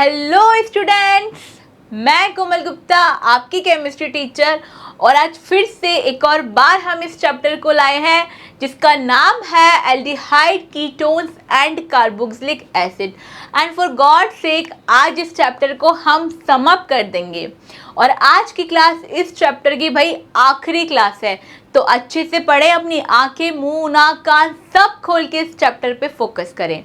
Hello students, मैं कोमल गुप्ता आपकी chemistry teacher और आज फिर से एक और बार हम इस चैप्टर को लाए हैं जिसका नाम है aldehyde ketones and carboxylic acid. And for God sake आज इस चैप्टर को हम सम अप कर देंगे और आज की क्लास इस चैप्टर की भाई आखिरी क्लास है, तो अच्छे से पढ़ें, अपनी आंखें, मुंह, नाक, कान सब खोल के इस चैप्टर पे फोकस करें।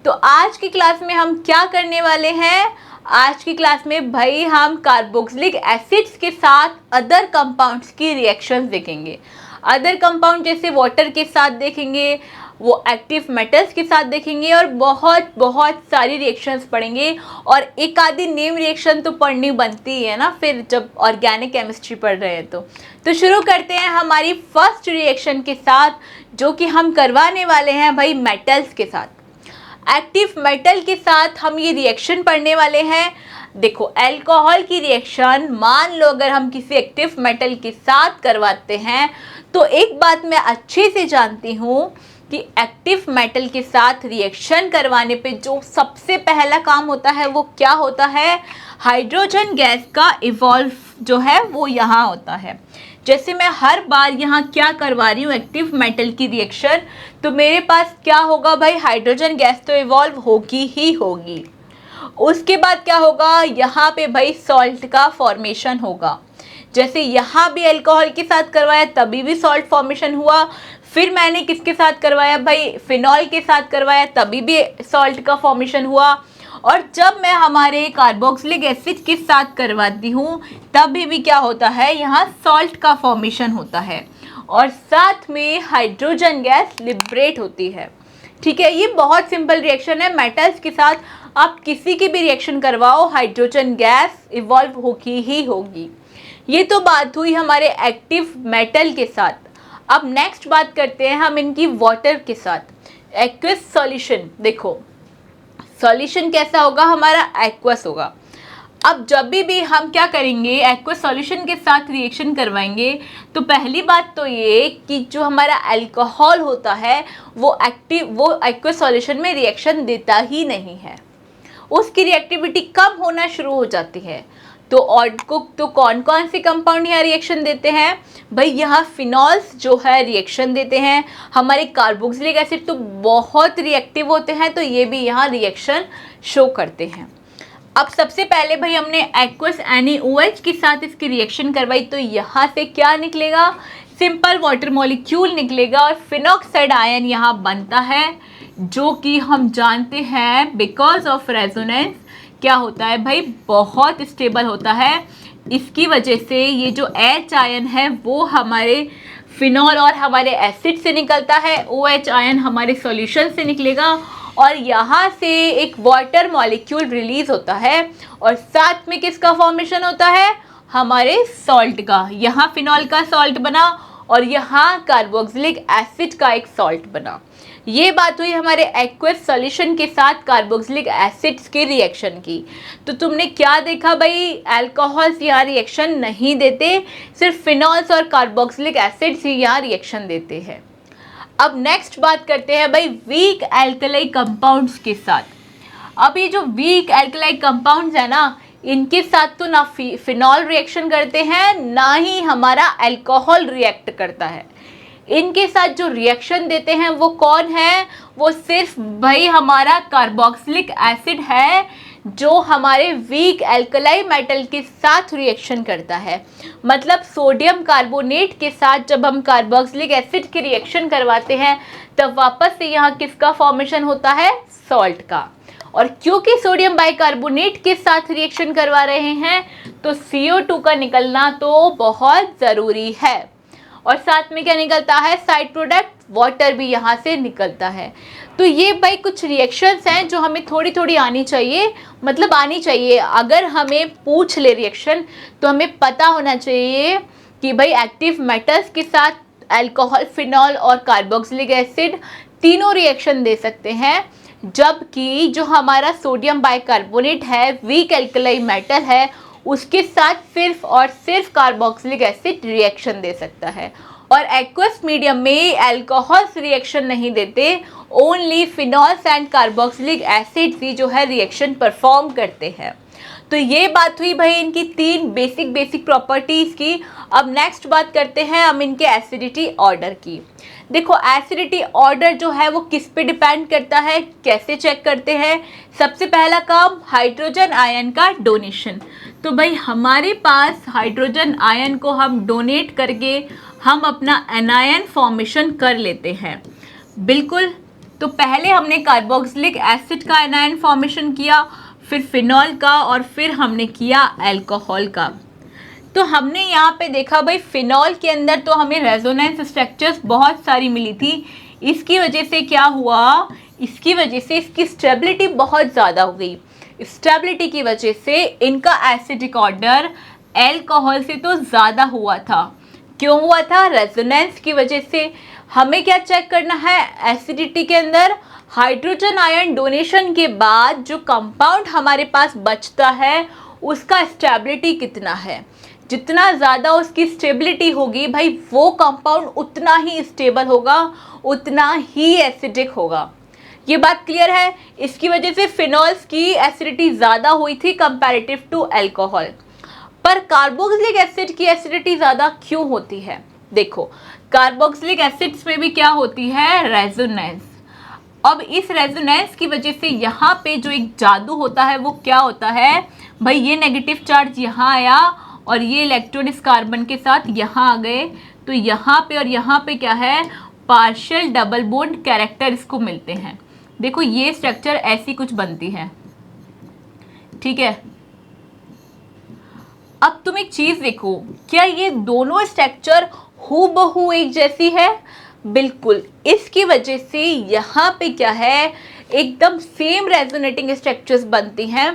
तो आज की क्लास में हम क्या करने वाले हैं? आज की क्लास में भाई हम कार्बोक्सिलिक एसिड्स के साथ अदर कंपाउंड्स की रिएक्शंस देखेंगे। अदर कंपाउंड जैसे वाटर के साथ देखेंगे, वो एक्टिव मेटल्स के साथ देखेंगे और बहुत बहुत सारी रिएक्शंस पढ़ेंगे। और एक आधी नेम रिएक्शन तो पढ़नी बनती है ना, फिर जब ऑर्गेनिक केमिस्ट्री पढ़ रहे हैं तो शुरू करते हैं हमारी फर्स्ट रिएक्शन के साथ, जो कि हम करवाने वाले हैं भाई मेटल्स के साथ। एक्टिव मेटल के साथ हम ये रिएक्शन पढ़ने वाले हैं। देखो, अल्कोहल की रिएक्शन मान लो अगर हम किसी एक्टिव मेटल के साथ करवाते हैं तो एक बात मैं अच्छे से जानती हूँ कि एक्टिव मेटल के साथ रिएक्शन करवाने पे जो सबसे पहला काम होता है वो क्या होता है? हाइड्रोजन गैस का इवॉल्व जो है वो यहाँ होता है। जैसे मैं हर बार यहाँ क्या करवा रही हूँ, एक्टिव मेटल की रिएक्शन, तो मेरे पास क्या होगा भाई? हाइड्रोजन गैस तो इवॉल्व होगी ही होगी। उसके बाद क्या होगा? यहाँ पे भाई सॉल्ट का फॉर्मेशन होगा। जैसे यहाँ भी अल्कोहल के साथ करवाया तभी भी सॉल्ट फॉर्मेशन हुआ, फिर मैंने किसके साथ करवाया भाई? फिनॉल के साथ करवाया तभी भी सॉल्ट का फॉर्मेशन हुआ। और जब मैं हमारे कार्बोक्सिलिक एसिड के साथ करवाती हूँ तभी भी क्या होता है? यहाँ सॉल्ट का फॉर्मेशन होता है और साथ में हाइड्रोजन गैस लिबरेट होती है। ठीक है, ये बहुत सिंपल रिएक्शन है। मेटल्स के साथ आप किसी की भी रिएक्शन करवाओ, हाइड्रोजन गैस इवॉल्व होगी ही होगी। ये तो बात हुई हमारे एक्टिव मेटल के साथ। अब नेक्स्ट बात करते हैं हम इनकी वाटर के साथ। एक्वस सॉल्यूशन, देखो सॉल्यूशन कैसा होगा? हमारा एक्वस होगा। अब जब भी हम क्या करेंगे, एक्वस सॉल्यूशन के साथ रिएक्शन करवाएंगे, तो पहली बात तो ये कि जो हमारा अल्कोहल होता है वो एक्वस सॉल्यूशन में रिएक्शन देता ही नहीं है, उसकी रिएक्टिविटी कम होना शुरू हो जाती है। तो कौन कौन से कंपाउंड यहाँ रिएक्शन देते हैं भाई? यहाँ फिनॉल्स जो है रिएक्शन देते हैं। हमारे कार्बोक्सिलिक एसिड तो बहुत रिएक्टिव होते हैं, तो ये भी यहाँ रिएक्शन शो करते हैं। अब सबसे पहले भाई हमने एक्वस NaOH के साथ इसकी रिएक्शन करवाई, तो यहाँ से क्या निकलेगा? सिंपल वाटर मॉलिक्यूल निकलेगा और फिनॉक्साइड आयन यहाँ बनता है, जो कि हम जानते हैं बिकॉज ऑफ रेजोनेंस क्या होता है भाई? बहुत स्टेबल होता है। इसकी वजह से ये जो H आयन है वो हमारे फिनॉल और हमारे एसिड से निकलता है, OH आयन हमारे सॉल्यूशन से निकलेगा और यहाँ से एक वाटर मॉलिक्यूल रिलीज होता है और साथ में किसका फॉर्मेशन होता है? हमारे सॉल्ट का। यहाँ फिनॉल का सॉल्ट बना और यहाँ कार्बोक्सिलिक एसिड का एक सॉल्ट बना। ये बात हुई हमारे एक्वस सॉल्यूशन के साथ कार्बोक्सिलिक एसिड्स की रिएक्शन की। तो तुमने क्या देखा भाई? अल्कोहल्स यहाँ रिएक्शन नहीं देते, सिर्फ फिनॉल्स और कार्बोक्सिलिक एसिड्स ही यहाँ रिएक्शन देते हैं। अब नेक्स्ट बात करते हैं भाई वीक एल्कलाई कंपाउंड्स के साथ। अब ये जो वीक एल्कलाई कंपाउंड्स है ना, इनके साथ तो ना फिनॉल रिएक्शन करते हैं ना ही हमारा अल्कोहल रिएक्ट करता है। इनके साथ जो रिएक्शन देते हैं वो कौन है? वो सिर्फ भाई हमारा कार्बोक्सिलिक एसिड है, जो हमारे वीक एल्कलाई मेटल के साथ रिएक्शन करता है। मतलब सोडियम कार्बोनेट के साथ जब हम कार्बोक्सिलिक एसिड की रिएक्शन करवाते हैं तब वापस से यहाँ किसका फॉर्मेशन होता है? सॉल्ट का। और क्योंकि सोडियम बाइकार्बोनेट के साथ रिएक्शन करवा रहे हैं तो CO2 का निकलना तो बहुत ज़रूरी है। और साथ में क्या निकलता है? साइड प्रोडक्ट वाटर भी यहाँ से निकलता है। तो ये भाई कुछ रिएक्शंस हैं जो हमें थोड़ी थोड़ी आनी चाहिए, मतलब आनी चाहिए। अगर हमें पूछ ले रिएक्शन तो हमें पता होना चाहिए कि भाई एक्टिव मेटल्स के साथ अल्कोहल, फिनॉल और कार्बोक्सिलिक एसिड तीनों रिएक्शन दे सकते हैं, जबकि जो हमारा सोडियम बाइकार्बोनेट है, वीक एल्कलाई मेटल है, उसके साथ सिर्फ और सिर्फ कार्बोक्सिलिक एसिड रिएक्शन दे सकता है। और एक्वस मीडियम में अल्कोहल्स रिएक्शन नहीं देते, only phenols and carboxylic acids ही जो है रिएक्शन परफॉर्म करते हैं। तो ये बात हुई भाई इनकी 3 बेसिक प्रॉपर्टीज़ की। अब नेक्स्ट बात करते हैं हम इनके एसिडिटी ऑर्डर की। देखो एसिडिटी ऑर्डर जो है वो किस पे डिपेंड करता है, कैसे चेक करते हैं। सबसे पहला काम हाइड्रोजन आयन का डोनेशन। तो भाई हमारे पास हाइड्रोजन आयन को हम डोनेट करके हम अपना एनायन फॉर्मेशन कर लेते हैं। बिल्कुल, तो पहले हमने कार्बोक्सिलिक एसिड का एनायन फॉर्मेशन किया, फिर फिनॉल का, और फिर हमने किया अल्कोहल का। तो हमने यहाँ पे देखा भाई फिनॉल के अंदर तो हमें रेजोनेंस स्ट्रक्चर्स बहुत सारी मिली थी। इसकी वजह से क्या हुआ, इसकी वजह से इसकी स्टेबिलिटी बहुत ज़्यादा हो गई। स्टेबिलिटी की वजह से इनका एसिडिक ऑर्डर अल्कोहल से तो ज़्यादा हुआ था। क्यों हुआ था? रेजोनेंस की वजह से। हमें क्या चेक करना है एसिडिटी के अंदर, हाइड्रोजन आयन डोनेशन के बाद जो कंपाउंड हमारे पास बचता है उसका स्टेबिलिटी कितना है। जितना ज़्यादा उसकी स्टेबिलिटी होगी भाई वो कंपाउंड उतना ही स्टेबल होगा, उतना ही एसिडिक होगा। ये बात क्लियर है। इसकी वजह से फिनॉल्स की एसिडिटी ज़्यादा हुई थी कंपैरेटिव टू अल्कोहल। पर कार्बोक्सिलिक एसिड की एसिडिटी ज़्यादा क्यों होती है? देखो कार्बोक्सिलिक एसिड्स में भी क्या होती है, रेजोनेंस। अब इस रेजोनेंस की वजह से यहाँ पे जो एक जादू होता है वो क्या होता है भाई, ये नेगेटिव चार्ज यहाँ आया और ये इलेक्ट्रॉन इस कार्बन के साथ यहाँ आ गए, तो यहाँ पे और यहाँ पे क्या है, पार्शियल डबल बॉन्ड कैरेक्टर इसको मिलते हैं। देखो ये स्ट्रक्चर ऐसी कुछ बनती है, ठीक है। अब तुम एक चीज देखो, क्या ये दोनों स्ट्रक्चर हूबहू एक जैसी है? बिल्कुल। इसकी वजह से यहाँ पे क्या है, एकदम सेम रेजोनेटिंग स्ट्रक्चर्स बनती हैं,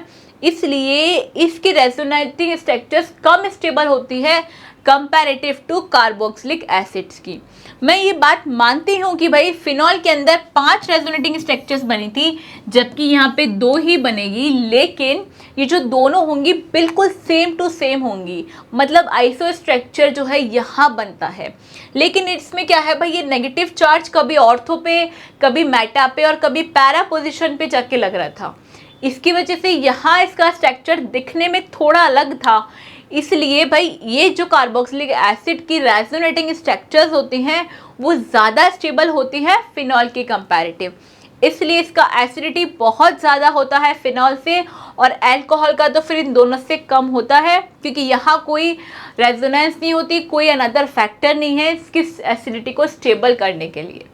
इसलिए इसकी रेजोनेटिंग स्ट्रक्चर्स कम स्टेबल होती है कंपैरेटिव टू कार्बोक्सिलिक एसिड्स की। मैं ये बात मानती हूँ कि भाई फिनॉल के अंदर 5 रेजोनेटिंग स्ट्रक्चर्स बनी थी, जबकि यहाँ पे 2 ही बनेगी, लेकिन ये जो दोनों होंगी बिल्कुल सेम टू सेम होंगी, मतलब आइसो स्ट्रक्चर जो है यहाँ बनता है। लेकिन इसमें क्या है भाई, ये नेगेटिव चार्ज कभी ऑर्थो पे, कभी मेटा पे और कभी पैरा पोजिशन पे जाके लग रहा था। इसकी वजह से यहाँ इसका स्ट्रक्चर दिखने में थोड़ा अलग था। इसलिए भाई ये जो कार्बोक्सिलिक एसिड की रेजोनेटिंग स्ट्रक्चर्स होती हैं वो ज़्यादा स्टेबल होती है फिनॉल के कंपैरेटिव, इसलिए इसका एसिडिटी बहुत ज़्यादा होता है फिनॉल से, और अल्कोहल का तो फिर इन दोनों से कम होता है, क्योंकि यहाँ कोई रेजोनेंस नहीं होती, कोई अनदर फैक्टर नहीं है इसकी एसिडिटी को स्टेबल करने के लिए।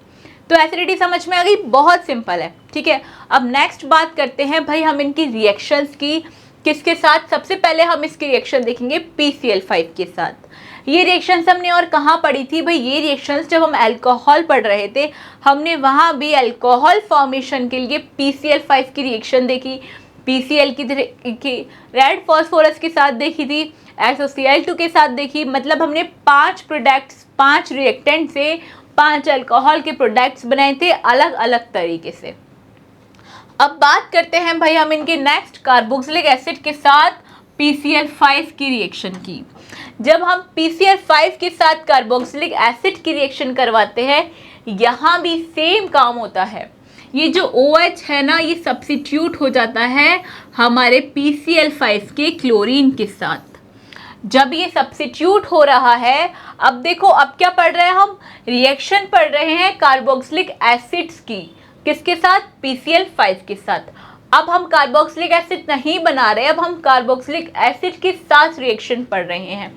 तो एसिडिटी समझ में आ गई, बहुत सिंपल है, ठीक है। अब नेक्स्ट बात करते हैं भाई हम इनकी रिएक्शंस की, किसके साथ। सबसे पहले हम इसकी रिएक्शन देखेंगे PCl5 के साथ। ये रिएक्शंस हमने और कहाँ पढ़ी थी भाई, ये रिएक्शंस जब हम अल्कोहल पढ़ रहे थे हमने वहाँ भी अल्कोहल फॉर्मेशन के लिए PCl5 की रिएक्शन देखी। PCl की रेड फॉस्फोरस के साथ देखी थी, SOCl2 के साथ देखी, मतलब हमने 5 प्रोडक्ट्स, 5 रिएक्टेंट से 5 अल्कोहल के प्रोडक्ट्स बनाए थे अलग अलग तरीके से। अब बात करते हैं भाई हम इनके नेक्स्ट कार्बोक्सिलिक एसिड के साथ PCl5 की रिएक्शन की। जब हम PCl5 के साथ कार्बोक्सिलिक एसिड की रिएक्शन करवाते हैं यहाँ भी सेम काम होता है। ये जो OH है ना, ये सब्स्टिट्यूट हो जाता है हमारे PCl5 के क्लोरीन के साथ। जब ये सब्स्टिट्यूट हो रहा है, अब देखो अब क्या पढ़ रहे हैं हम, रिएक्शन पढ़ रहे हैं कार्बोक्सिलिक एसिड्स की, किसके साथ, PCl5 के साथ। अब हम कार्बोक्सिलिक एसिड नहीं बना रहे, अब हम कार्बोक्सिलिक एसिड के साथ रिएक्शन पढ़ रहे हैं।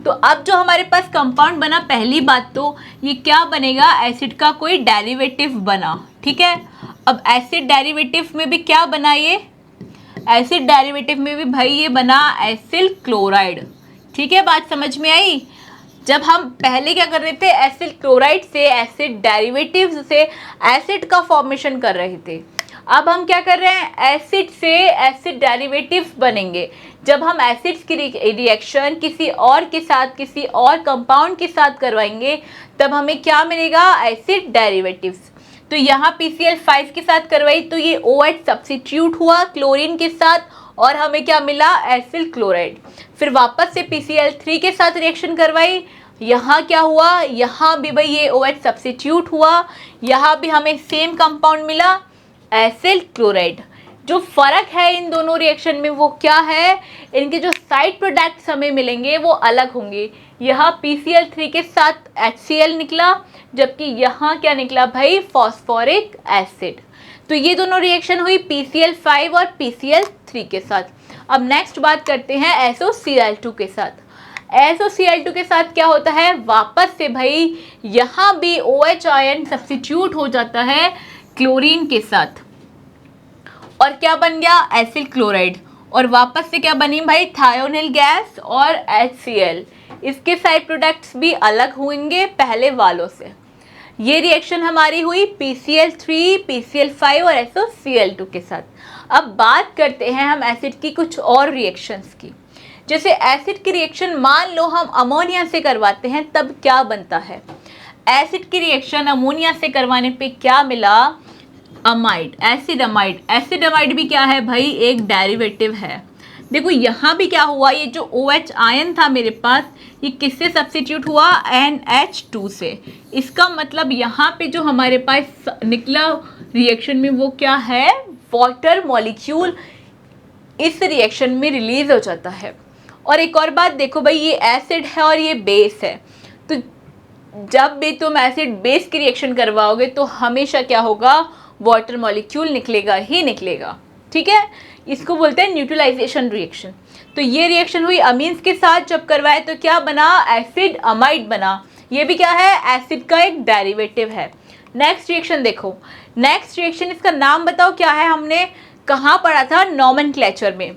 तो अब जो हमारे पास कंपाउंड बना, पहली बात तो ये क्या बनेगा, एसिड का कोई डेरिवेटिव बना, ठीक है। अब एसिड डेरिवेटिव में भी क्या बना, ये एसिड डेरिवेटिव में भी भाई ये बना एसिल क्लोराइड, ठीक है। बात समझ में आई। जब हम पहले क्या कर रहे थे, एसिल क्लोराइड से एसिड डेरिवेटिव से एसिड का फॉर्मेशन कर रहे थे, अब हम क्या कर रहे हैं, एसिड से एसिड डेरिवेटिव्स बनेंगे। जब हम एसिड्स की रिएक्शन किसी और के साथ, किसी और कंपाउंड के साथ करवाएंगे तब हमें क्या मिलेगा, एसिड डेरिवेटिव्स। तो यहाँ PCl5 के साथ करवाई तो ये OH सब्स्टिट्यूट हुआ क्लोरीन के साथ और हमें क्या मिला, एसिल क्लोराइड। फिर वापस से PCl3 के साथ रिएक्शन करवाई, यहाँ क्या हुआ, यहाँ भी भाई ये OH सब्स्टिट्यूट हुआ, यहाँ भी हमें सेम कंपाउंड मिला एसिल क्लोराइड। जो फ़र्क है इन दोनों रिएक्शन में वो क्या है, इनके जो साइड प्रोडक्ट्स हमें मिलेंगे वो अलग होंगे। यहाँ PCl3 के साथ HCl निकला, जबकि यहाँ क्या निकला भाई, फॉस्फोरिक एसिड। तो ये दोनों रिएक्शन हुई PCl5 और PCl3 के साथ। अब नेक्स्ट बात करते हैं SOCl2 के साथ। SOCl2 के साथ क्या होता है, वापस से भाई यहाँ भी OH आयन सब्स्टिट्यूट हो जाता है क्लोरीन के साथ, और क्या बन गया, एसिल क्लोराइड। और वापस से क्या बनी भाई, थायोनिल गैस और HCl। इसके साइड प्रोडक्ट्स भी अलग होंगे पहले वालों से। ये रिएक्शन हमारी हुई PCl3, PCl5 और SOCl2 के साथ। अब बात करते हैं हम एसिड की कुछ और रिएक्शंस की। जैसे एसिड की रिएक्शन मान लो हम अमोनिया से करवाते हैं, तब क्या बनता है। एसिड की रिएक्शन अमोनिया से करवाने पे क्या मिला, amide, acid amide. Acid amide भी क्या है भाई, एक डेरिवेटिव है। देखो यहाँ भी क्या हुआ, ये जो OH आयन था मेरे पास, ये किससे सब्स्टिट्यूट हुआ, NH2 से। इसका मतलब यहाँ पे जो हमारे पास निकला रिएक्शन में वो क्या है, वाटर मॉलिक्यूल इस रिएक्शन में रिलीज हो जाता है। और एक और बात देखो भाई, ये एसिड है और ये बेस है, तो जब भी तुम एसिड बेस की रिएक्शन करवाओगे तो हमेशा क्या होगा, वाटर मॉलिक्यूल निकलेगा ही निकलेगा। ठीक है, इसको बोलते हैं न्यूट्रलाइजेशन रिएक्शन। तो ये रिएक्शन हुई अमीन्स के साथ, जब करवाए तो क्या बना, एसिड अमाइड बना। ये भी क्या है, एसिड का एक डेरिवेटिव है। नेक्स्ट रिएक्शन देखो, नेक्स्ट रिएक्शन, इसका नाम बताओ क्या है, हमने कहाँ पढ़ा था, नॉमेनक्लेचर में।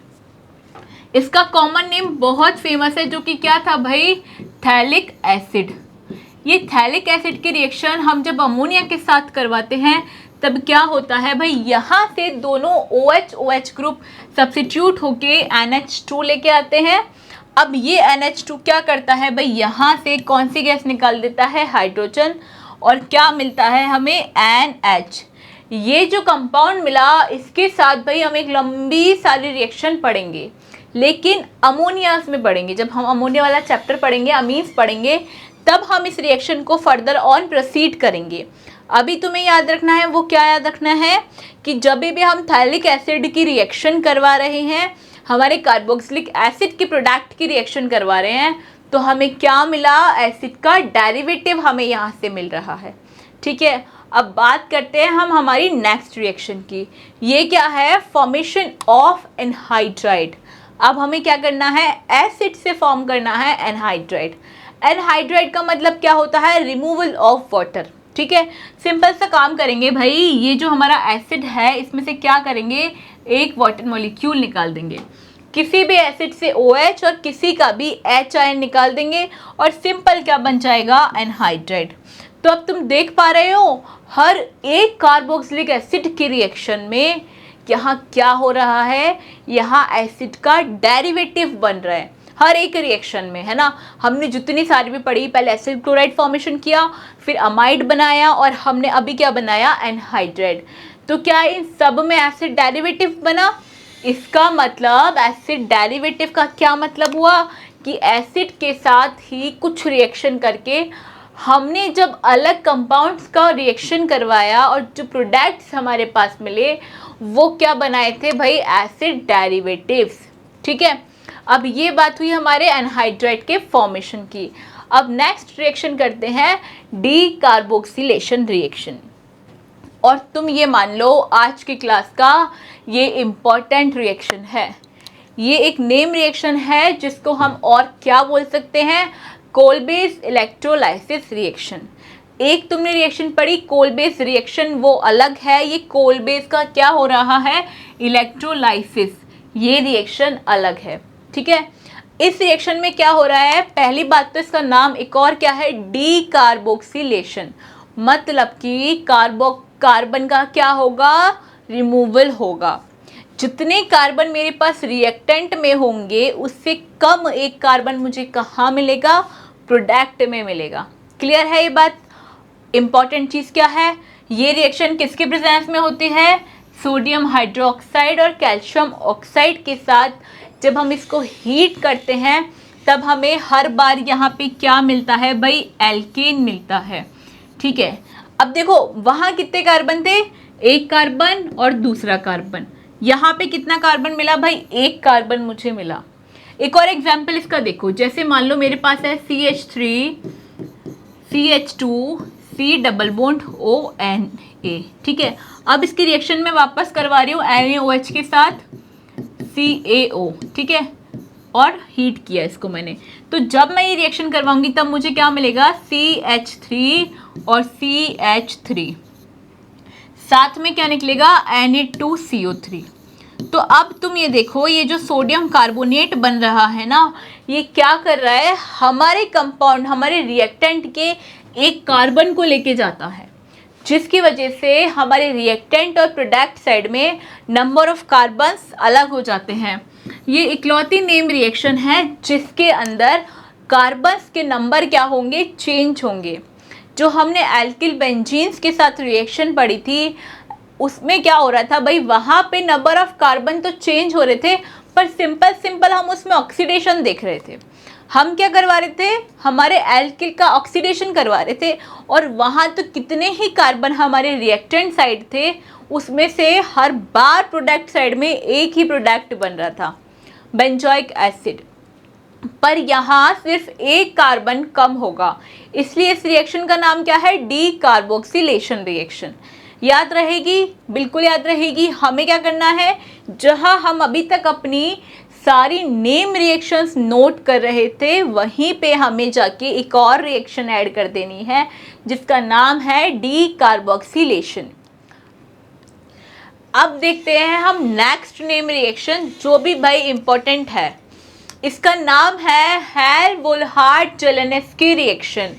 इसका कॉमन नेम बहुत फेमस है, जो कि क्या था भाई, थैलिक एसिड। ये थैलिक एसिड की रिएक्शन हम जब अमोनिया के साथ करवाते हैं तब क्या होता है भाई, यहाँ से दोनों OH ग्रुप सब्स्टिट्यूट होके NH2 लेके आते हैं। अब ये NH2 क्या करता है भाई, यहाँ से कौन सी गैस निकाल देता है, हाइड्रोजन, और क्या मिलता है हमें, NH। ये जो कंपाउंड मिला, इसके साथ भाई हम एक लंबी सारी रिएक्शन पढ़ेंगे, लेकिन अमोनियाज में पढ़ेंगे। जब हम अमोनिया वाला चैप्टर पढ़ेंगे, अमीन्स पढ़ेंगे, तब हम इस रिएक्शन को फर्दर ऑन प्रोसीड करेंगे। अभी तुम्हें याद रखना है, वो क्या याद रखना है, कि जब भी हम थैलिक एसिड की रिएक्शन करवा रहे हैं, हमारे कार्बोक्सिलिक एसिड के प्रोडक्ट की रिएक्शन करवा रहे हैं, तो हमें क्या मिला, एसिड का डेरिवेटिव हमें यहाँ से मिल रहा है। ठीक है, अब बात करते हैं हम हमारी नेक्स्ट रिएक्शन की। ये क्या है, फॉर्मेशन ऑफ एनहाइड्राइड। अब हमें क्या करना है, एसिड से फॉर्म करना है एनहाइड्राइड। एनहाइड्राइड का मतलब क्या होता है, रिमूवल ऑफ वाटर। ठीक है, सिंपल सा काम करेंगे भाई, ये जो हमारा एसिड है इसमें से क्या करेंगे, एक वाटर मॉलिक्यूल निकाल देंगे। किसी भी एसिड से OH और किसी का भी H आयन निकाल देंगे, और सिंपल क्या बन जाएगा, एनहाइड्राइड। तो अब तुम देख पा रहे हो, हर एक कार्बोक्सिलिक एसिड की रिएक्शन में यहाँ क्या हो रहा है, यहाँ एसिड का डेरिवेटिव बन रहा है हर एक रिएक्शन में, है ना। हमने जितनी सारी भी पढ़ी, पहले एसिड क्लोराइड फॉर्मेशन किया, फिर अमाइड बनाया, और हमने अभी क्या बनाया, एनहाइड्राइड। तो क्या इन सब में एसिड डेरिवेटिव बना। इसका मतलब एसिड डेरिवेटिव का क्या मतलब हुआ, कि एसिड के साथ ही कुछ रिएक्शन करके हमने जब अलग कंपाउंड्स का रिएक्शन करवाया और जो प्रोडक्ट्स हमारे पास मिले वो क्या बनाए थे भाई, एसिड डेरिवेटिव्स। ठीक है, अब ये बात हुई हमारे एनहाइड्राइड के फॉर्मेशन की। अब नेक्स्ट रिएक्शन करते हैं डीकार्बोक्सिलेशन रिएक्शन। और तुम ये मान लो आज की क्लास का ये इम्पॉर्टेंट रिएक्शन है। ये एक नेम रिएक्शन है जिसको हम और क्या बोल सकते हैं, कोलबेस इलेक्ट्रोलाइसिस रिएक्शन। एक तुमने रिएक्शन पढ़ी कोलबेस रिएक्शन, वो अलग है। ये कोलबेस का क्या हो रहा है, इलेक्ट्रोलाइसिस, ये रिएक्शन अलग है। ठीक है, इस रिएक्शन में क्या हो रहा है, पहली बात तो इसका नाम एक और क्या है, डीकार्बोक्सिलेशन। मतलब कि कार्बन का क्या होगा, रिमूवल होगा। जितने कार्बन मेरे पास रिएक्टेंट में होंगे उससे कम एक कार्बन मुझे कहाँ मिलेगा, प्रोडक्ट में मिलेगा। क्लियर है ये बात। इंपॉर्टेंट चीज़ क्या है, ये रिएक्शन किसके प्रेजेंस में होती है, सोडियम हाइड्रोक्साइड और कैल्शियम ऑक्साइड के साथ। जब हम इसको हीट करते हैं तब हमें हर बार यहाँ पे क्या मिलता है भाई, एल्केन मिलता है। ठीक है, अब देखो वहाँ कितने कार्बन थे, एक कार्बन और दूसरा कार्बन। यहाँ पे कितना कार्बन मिला भाई, एक कार्बन मुझे मिला। एक और एग्जाम्पल इसका देखो, जैसे मान लो मेरे पास है CH3 CH2 C double bond ONA। ठीक है, अब इसकी रिएक्शन में वापस करवा रही हूँ NaOH के साथ CaO। ठीक है, और हीट किया इसको मैंने, तो जब मैं ये रिएक्शन करवाऊंगी तब मुझे क्या मिलेगा, CH3 और CH3, साथ में क्या निकलेगा, Na2CO3। तो अब तुम ये देखो, ये जो सोडियम कार्बोनेट बन रहा है ना, ये क्या कर रहा है, हमारे कंपाउंड, हमारे रिएक्टेंट के एक कार्बन को लेके जाता है, जिसकी वजह से हमारे रिएक्टेंट और प्रोडक्ट साइड में नंबर ऑफ कार्बन्स अलग हो जाते हैं। ये इकलौती नेम रिएक्शन है जिसके अंदर कार्बन्स के नंबर क्या होंगे, चेंज होंगे। जो हमने एल्किल बेंजीन्स के साथ रिएक्शन पढ़ी थी उसमें क्या हो रहा था भाई, वहाँ पे नंबर ऑफ कार्बन तो चेंज हो रहे थे, पर सिंपल हम उसमें ऑक्सीडेशन देख रहे थे। हम क्या करवा रहे थे, हमारे एल्किल का ऑक्सीडेशन करवा रहे थे, और वहाँ तो कितने ही कार्बन हमारे रिएक्टेंट साइड थे, उसमें से हर बार प्रोडक्ट साइड में एक ही प्रोडक्ट बन रहा था, बेंजोइक एसिड। पर यहाँ सिर्फ एक कार्बन कम होगा, इसलिए इस रिएक्शन का नाम क्या है, डी कार्बोक्सिलेशन रिएक्शन। याद रहेगी, बिल्कुल याद रहेगी। हमें क्या करना है, जहाँ हम अभी तक अपनी सारी नेम रिएक्शंस नोट कर रहे थे वहीं पे हमें जाके एक और रिएक्शन ऐड कर देनी है जिसका नाम है डी कार्बोक्सिलेशन। अब देखते हैं हम नेक्स्ट नेम रिएक्शन, जो भी भाई इंपॉर्टेंट है। इसका नाम है हेल-वोल्हार्ड-जेलेनेस्की रिएक्शन।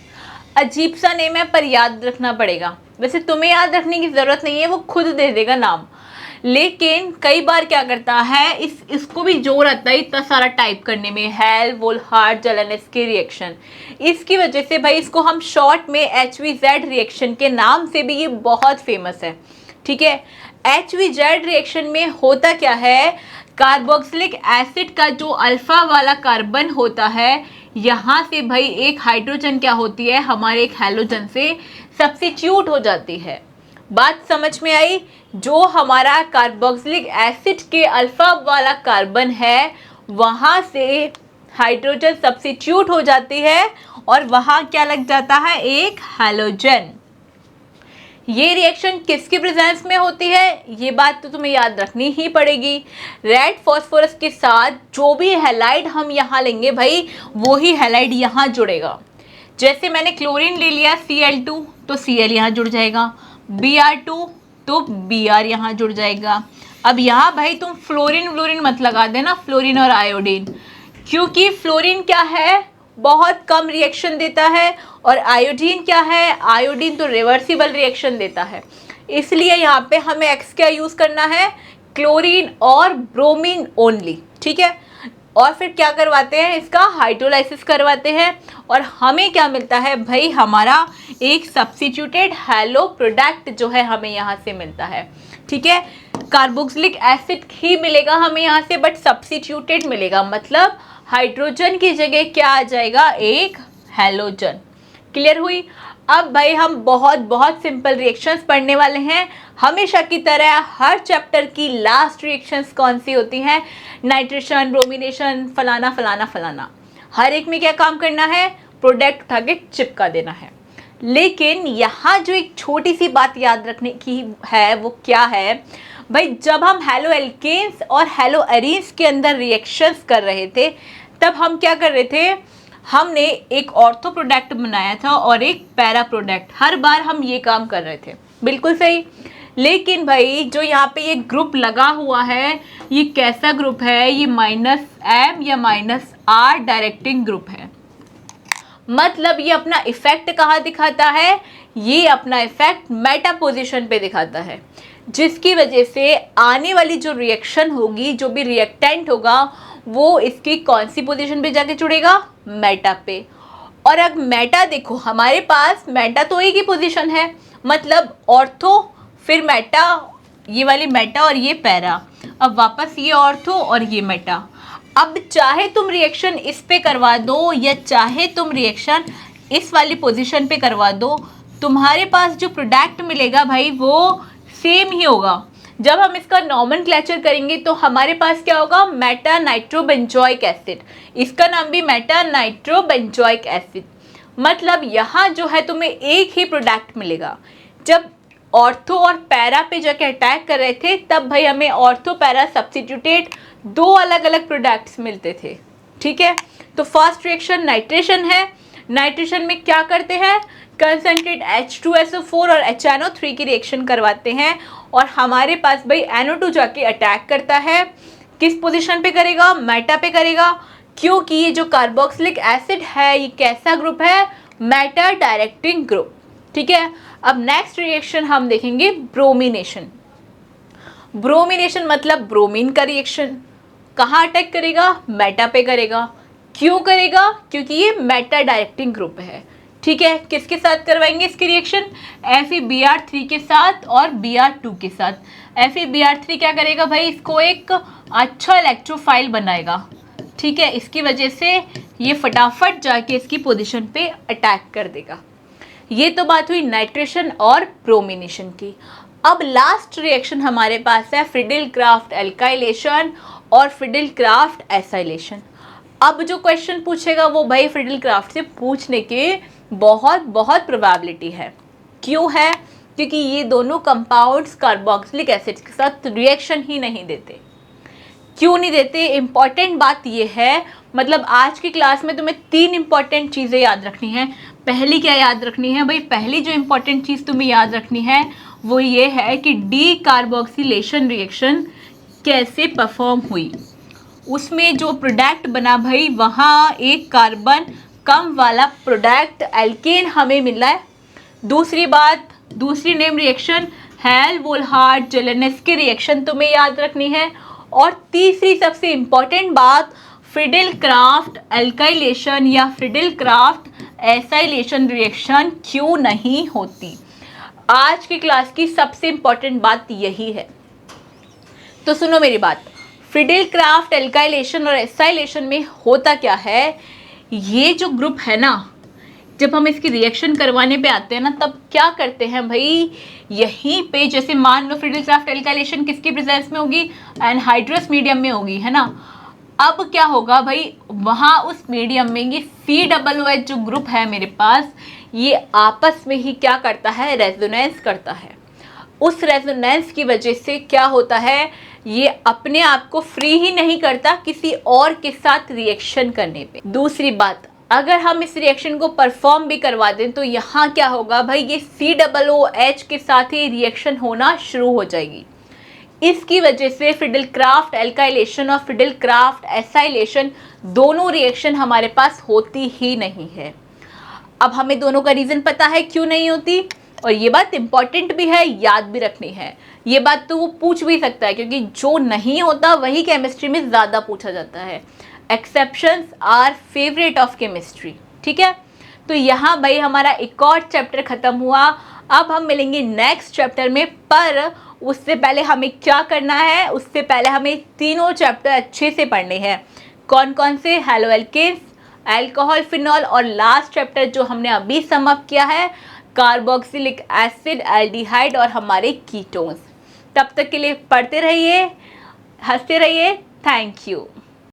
अजीब सा नेम है पर याद रखना पड़ेगा। वैसे तुम्हें याद रखने की ज़रूरत नहीं है, वो खुद दे देगा नाम, लेकिन कई बार क्या करता है, इसको भी जोर आता है इतना सारा टाइप करने में, हेल-वोल्हार्ड-जेलेनेस्की रिएक्शन। इसकी वजह से भाई इसको हम शॉर्ट में HVZ रिएक्शन के नाम से भी ये बहुत फेमस है। ठीक है, HVZ रिएक्शन में होता क्या है, कार्बोक्सिलिक एसिड का जो अल्फा वाला कार्बन होता है, यहाँ से भाई एक हाइड्रोजन क्या होती है, हमारे एक हैलोजन से सब्स्टिट्यूट हो जाती है। बात समझ में आई? जो हमारा कार्बोक्सिलिक एसिड के अल्फा वाला कार्बन है वहाँ से हाइड्रोजन सब्स्टिट्यूट हो जाती है और वहाँ क्या लग जाता है, एक हैलोजन। ये रिएक्शन किसकी प्रेजेंस में होती है, ये बात तो तुम्हें याद रखनी ही पड़ेगी। रेड फॉस्फोरस के साथ जो भी हैलाइड हम यहाँ लेंगे भाई, वो ही हैलाइड यहाँ जुड़ेगा। जैसे मैंने क्लोरीन ले लिया Cl2 तो Cl यहाँ जुड़ जाएगा, Br2 तो Br यहाँ जुड़ जाएगा। अब यहाँ भाई तुम फ्लोरीन मत लगा देना, फ्लोरीन और आयोडीन, क्योंकि फ्लोरीन क्या है, बहुत कम रिएक्शन देता है, और आयोडीन क्या है, आयोडीन तो रिवर्सिबल रिएक्शन देता है। इसलिए यहाँ पे हमें X क्या यूज़ करना है, क्लोरीन और ब्रोमीन ओनली। ठीक है, और फिर क्या करवाते हैं, इसका हाइड्रोलाइसिस करवाते हैं, और हमें क्या मिलता है भाई, हमारा एक सब्स्टिट्यूटेड हैलो प्रोडक्ट जो है हमें यहाँ से मिलता है। ठीक है, कार्बोक्सिलिक एसिड ही मिलेगा हमें यहाँ से, बट सब्स्टिट्यूटेड मिलेगा, मतलब हाइड्रोजन की जगह क्या आ जाएगा, एक हैलोजन। क्लियर हुई? अब भाई हम बहुत सिंपल रिएक्शंस पढ़ने वाले हैं। हमेशा की तरह हर चैप्टर की लास्ट रिएक्शंस कौन सी होती हैं, नाइट्रेशन, ब्रोमिनेशन, फलाना फलाना फलाना। हर एक में क्या काम करना है, प्रोडक्ट उठा के चिपका देना है। लेकिन यहाँ जो एक छोटी सी बात याद रखने की है वो क्या है भाई, जब हम हैलो एल्केन्स और हैलो एरीन्स के अंदर रिएक्शंस कर रहे थे तब हम क्या कर रहे थे, हमने एक ऑर्थो प्रोडक्ट बनाया था और एक पैरा प्रोडक्ट। हर बार हम ये काम कर रहे थे, बिल्कुल सही। लेकिन भाई जो यहाँ पे ये ग्रुप लगा हुआ है, ये कैसा ग्रुप है, ये -M या -R डायरेक्टिंग ग्रुप है। मतलब ये अपना इफेक्ट कहाँ दिखाता है, ये अपना इफेक्ट मेटा पोजीशन पे दिखाता है, जिसकी वजह से आने वाली जो रिएक्शन होगी, जो भी रिएक्टेंट होगा, वो इसकी कौन सी पोजीशन पे जाके जुड़ेगा, मेटा पे। और अब मेटा देखो, हमारे पास मेटा तो एक ही पोजीशन है, मतलब ऑर्थो फिर मेटा, ये वाली मेटा और ये पैरा, अब वापस ये ऑर्थो और ये मेटा। अब चाहे तुम रिएक्शन इस पे करवा दो या चाहे तुम रिएक्शन इस वाली पोजीशन पे करवा दो, तुम्हारे पास जो प्रोडक्ट मिलेगा भाई वो सेम ही होगा। जब हम इसका नॉमेनक्लेचर करेंगे तो हमारे पास क्या होगा, मेटा नाइट्रोबेंजोइक एसिड। इसका नाम भी मेटा नाइट्रोबेंजोइक एसिड। मतलब यहाँ जो है तुम्हें एक ही प्रोडक्ट मिलेगा। जब ऑर्थो और पैरा पे जाके अटैक कर रहे थे तब भाई हमें ऑर्थो पैरा सब्स्टिट्यूटेड दो अलग अलग प्रोडक्ट्स मिलते थे। ठीक है, तो फर्स्ट रिएक्शन नाइट्रेशन है। नाइट्रेशन में क्या करते हैं, कंसंट्रेट H2SO4 और HNO3 की रिएक्शन करवाते हैं और हमारे पास भाई NO2 जाके अटैक करता है। किस पोजीशन पे करेगा, मेटा पे करेगा, क्योंकि ये जो कार्बोक्सिलिक एसिड है ये कैसा ग्रुप है, मेटा डायरेक्टिंग ग्रुप। ठीक है, अब नेक्स्ट रिएक्शन हम देखेंगे ब्रोमिनेशन। ब्रोमिनेशन मतलब ब्रोमीन का रिएक्शन। कहाँ अटैक करेगा, मेटा पे करेगा। क्यों करेगा, क्योंकि ये मेटा डायरेक्टिंग ग्रुप है। ठीक है, किसके साथ करवाएंगे इसकी रिएक्शन, FeBr3 के साथ और Br2 के साथ। FeBr3 क्या करेगा भाई, इसको एक अच्छा इलेक्ट्रोफाइल बनाएगा। ठीक है, इसकी वजह से ये फटाफट जाके इसकी पोजीशन पे अटैक कर देगा। ये तो बात हुई नाइट्रेशन और ब्रोमिनेशन की। अब लास्ट रिएक्शन हमारे पास है फ्रिडिल क्राफ्ट एल्काइलेशन और फ्रिडिल क्राफ्ट एसाइलेशन। अब जो क्वेश्चन पूछेगा वो भाई फ्रिडिल क्राफ्ट से पूछने के बहुत बहुत प्रोबेबिलिटी है। क्यों है, क्योंकि ये दोनों कंपाउंड्स कार्बोक्सिलिक एसिड के साथ रिएक्शन ही नहीं देते। क्यों नहीं देते, इंपॉर्टेंट बात ये है, मतलब आज की क्लास में तुम्हें 3 इंपॉर्टेंट चीज़ें याद रखनी है। पहली क्या याद रखनी है भाई, पहली जो इंपॉर्टेंट चीज़ तुम्हें याद रखनी है वो ये है कि डी कार्बोक्सिलेशन रिएक्शन कैसे परफॉर्म हुई। उसमें जो प्रोडक्ट बना भाई वहाँ एक कार्बन कम वाला प्रोडक्ट एल्केन हमें मिला है। दूसरी बात, दूसरी नेम रिएक्शन हेल-वोल्हार्ट जेलेनेस्की रिएक्शन तुम्हें याद रखनी है। और तीसरी सबसे इम्पॉर्टेंट बात, फ्रिडिल क्राफ्ट एल्काइलेशन या फ्रिडिल क्राफ्ट एसाइलेशन रिएक्शन क्यों नहीं होती। आज की क्लास की सबसे इम्पॉर्टेंट बात यही है। तो सुनो मेरी बात, फ्रिडिल क्राफ्ट एल्काइलेशन और एसाइलेशन में होता क्या है, ये जो ग्रुप है ना, जब हम इसकी रिएक्शन करवाने पे आते हैं ना तब क्या करते हैं भाई, यहीं पे जैसे मान लो फ्रिडिल क्राफ्ट एल्काइलेशन किसकी प्रेजेंस में होगी, एनहाइड्रस मीडियम में होगी, है ना। अब क्या होगा भाई, वहाँ उस मीडियम में ये COOH जो ग्रुप है मेरे पास, ये आपस में ही क्या करता है, रेजोनेंस करता है। उस रेजोनेंस की वजह से क्या होता है, ये अपने आप को फ्री ही नहीं करता किसी और के साथ रिएक्शन करने पे। दूसरी बात, अगर हम इस रिएक्शन को परफॉर्म भी करवा दें तो यहाँ क्या होगा भाई, ये COOH के साथ ही रिएक्शन होना शुरू हो जाएगी। इसकी वजह से फ्रिडिल क्राफ्ट एल्काइलेशन और फ्रिडिल क्राफ्ट एसाइलेशन दोनों रिएक्शन हमारे पास होती ही नहीं है। अब हमें दोनों का रीज़न पता है क्यों नहीं होती, और ये बात इंपॉर्टेंट भी है, याद भी रखनी है। ये बात तो वो पूछ भी सकता है क्योंकि जो नहीं होता वही केमिस्ट्री में ज़्यादा पूछा जाता है। Exceptions are favourite of chemistry. ठीक है, तो यहाँ भाई हमारा एक और चैप्टर ख़त्म हुआ। अब हम मिलेंगे नेक्स्ट चैप्टर में, पर उससे पहले हमें क्या करना है, उससे पहले हमें तीनों चैप्टर अच्छे से पढ़ने हैं। कौन कौन से, हेलो एल्केन्स, अल्कोहल, फिनॉल, और लास्ट चैप्टर जो हमने अभी समाप्त किया है, कार्बोक्सिलिक एसिड, एल्डिहाइड और हमारे कीटोन्स। तब तक के लिए पढ़ते रहिए, हंसते रहिए। Thank you.